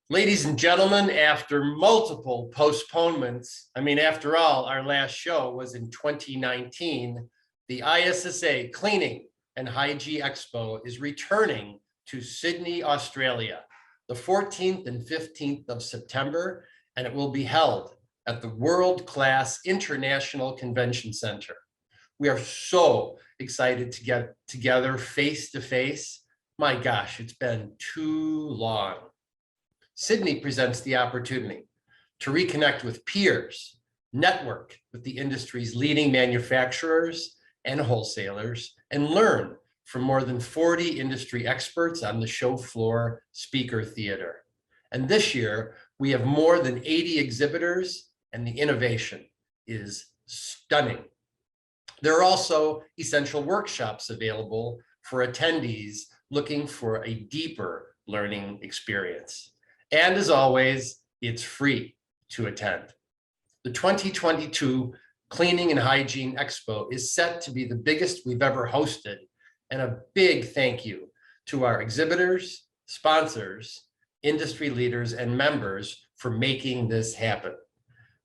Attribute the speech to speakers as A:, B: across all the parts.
A: Ladies and gentlemen, after multiple postponements, after all, our last show was in 2019, the ISSA Cleaning and Hygiene Expo is returning to Sydney, Australia, the 14th and 15th of September, and it will be held at the world-class International Convention Center. We are so excited to get together face to face. My gosh, it's been too long. Sydney presents the opportunity to reconnect with peers, network with the industry's leading manufacturers and wholesalers, and learn from more than 40 industry experts on the show floor speaker theater. And this year, we have more than 80 exhibitors, and the innovation is stunning. There are also essential workshops available for attendees looking for a deeper learning experience. And as always, it's free to attend. The 2022 Cleaning and Hygiene Expo is set to be the biggest we've ever hosted, and a big thank you to our exhibitors, sponsors, industry leaders, and members for making this happen.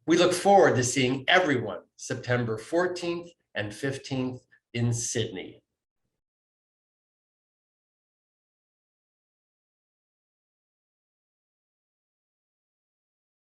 A: We look forward to seeing everyone September 14th and 15th in Sydney.